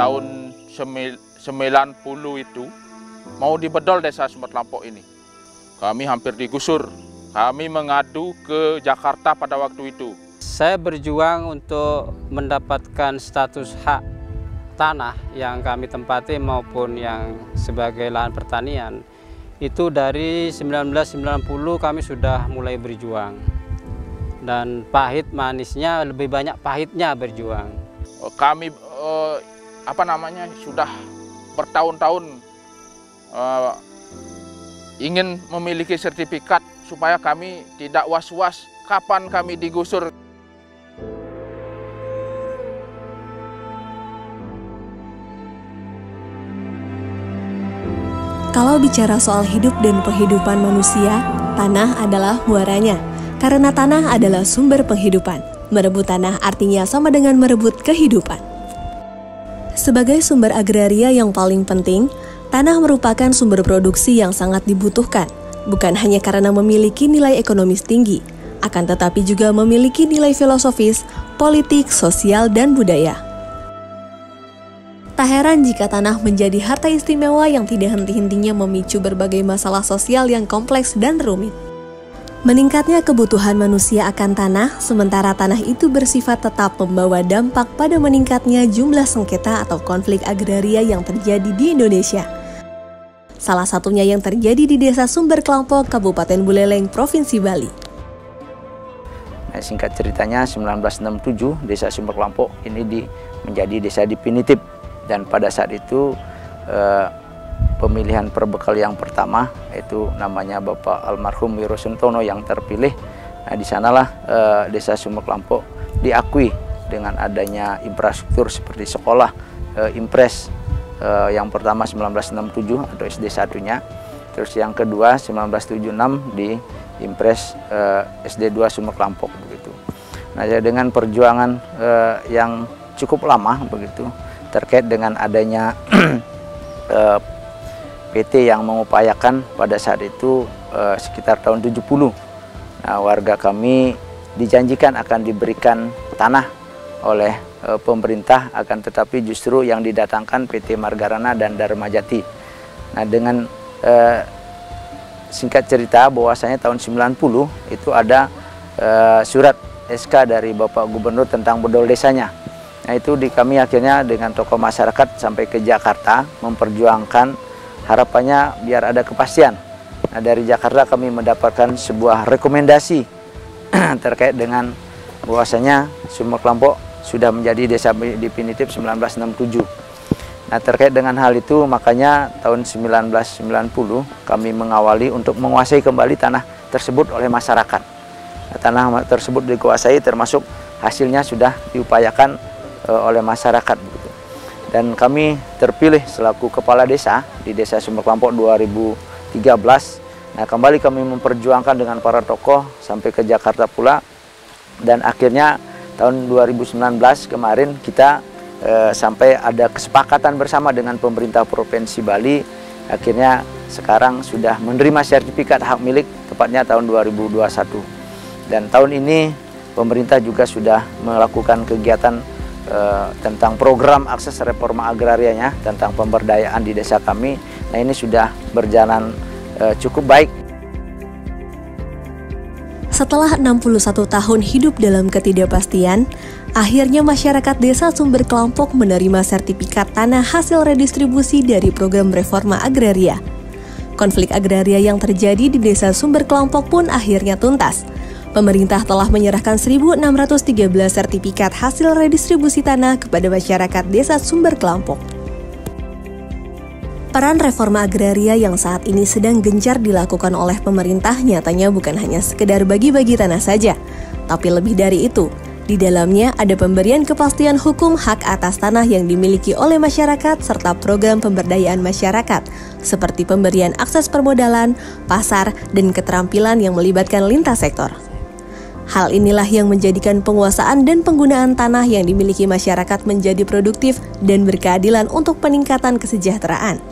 tahun 90 itu mau dibedol desa Sumber Kelampok ini. Kami hampir digusur. Kami mengadu ke Jakarta pada waktu itu. Saya berjuang untuk mendapatkan status hak tanah yang kami tempati maupun yang sebagai lahan pertanian. Itu dari 1990 kami sudah mulai berjuang. Dan pahit manisnya, lebih banyak pahitnya berjuang. Kami sudah bertahun-tahun ingin memiliki sertifikat supaya kami tidak was-was kapan kami digusur. Kalau bicara soal hidup dan penghidupan manusia, tanah adalah muaranya. Karena tanah adalah sumber penghidupan. Merebut tanah artinya sama dengan merebut kehidupan. Sebagai sumber agraria yang paling penting, tanah merupakan sumber produksi yang sangat dibutuhkan. Bukan hanya karena memiliki nilai ekonomis tinggi, akan tetapi juga memiliki nilai filosofis, politik, sosial, dan budaya. Tak heran jika tanah menjadi harta istimewa yang tidak henti-hentinya memicu berbagai masalah sosial yang kompleks dan rumit. Meningkatnya kebutuhan manusia akan tanah, sementara tanah itu bersifat tetap membawa dampak pada meningkatnya jumlah sengketa atau konflik agraria yang terjadi di Indonesia. Salah satunya yang terjadi di Desa Sumber Kelampok, Kabupaten Buleleng, Provinsi Bali. Singkat ceritanya, 1967 Desa Sumber Kelampok ini menjadi desa definitif. Dan pada saat itu pemilihan perbekal yang pertama itu namanya Bapak Almarhum Wiro Suntono yang terpilih. Nah, di sanalah Desa Sumber Kelampok diakui dengan adanya infrastruktur seperti sekolah, Impres yang pertama 1967 atau SD satunya, terus yang kedua 1976 di Impres SD 2 Sumber Kelampok begitu. Nah, dengan perjuangan yang cukup lama begitu terkait dengan adanya PT yang mengupayakan pada saat itu sekitar tahun 70. Nah, warga kami dijanjikan akan diberikan tanah oleh pemerintah, akan tetapi justru yang didatangkan PT Margarana dan Dharmajati. Nah, dengan singkat cerita bahwasanya tahun 90 itu ada surat SK dari Bapak Gubernur tentang bedol desanya. Nah, itu kami akhirnya dengan tokoh masyarakat sampai ke Jakarta memperjuangkan harapannya biar ada kepastian. Nah, dari Jakarta kami mendapatkan sebuah rekomendasi terkait dengan bahwasanya Sumber Kelampok sudah menjadi desa definitif 1967. Nah, terkait dengan hal itu makanya tahun 1990 kami mengawali untuk menguasai kembali tanah tersebut oleh masyarakat. Nah, tanah tersebut dikuasai termasuk hasilnya sudah diupayakan oleh masyarakat begitu. Dan kami terpilih selaku kepala desa di Desa Sumber Kelampok 2013. Nah, kembali kami memperjuangkan dengan para tokoh sampai ke Jakarta pula. Dan akhirnya tahun 2019 kemarin kita sampai ada kesepakatan bersama dengan pemerintah Provinsi Bali. Akhirnya sekarang sudah menerima sertifikat hak milik tepatnya tahun 2021. Dan tahun ini pemerintah juga sudah melakukan kegiatan tentang program akses reforma agrarianya tentang pemberdayaan di desa kami. Nah, ini sudah berjalan cukup baik. Setelah 61 tahun hidup dalam ketidakpastian, akhirnya masyarakat Desa Sumber Kelampok menerima sertifikat tanah hasil redistribusi dari program reforma agraria. Konflik agraria yang terjadi di Desa Sumber Kelampok pun akhirnya tuntas. Pemerintah telah menyerahkan 1.613 sertifikat hasil redistribusi tanah kepada masyarakat Desa Sumber Kelampok. Peran reforma agraria yang saat ini sedang gencar dilakukan oleh pemerintah nyatanya bukan hanya sekedar bagi-bagi tanah saja, tapi lebih dari itu. Di dalamnya ada pemberian kepastian hukum hak atas tanah yang dimiliki oleh masyarakat serta program pemberdayaan masyarakat, seperti pemberian akses permodalan, pasar, dan keterampilan yang melibatkan lintas sektor. Hal inilah yang menjadikan penguasaan dan penggunaan tanah yang dimiliki masyarakat menjadi produktif dan berkeadilan untuk peningkatan kesejahteraan.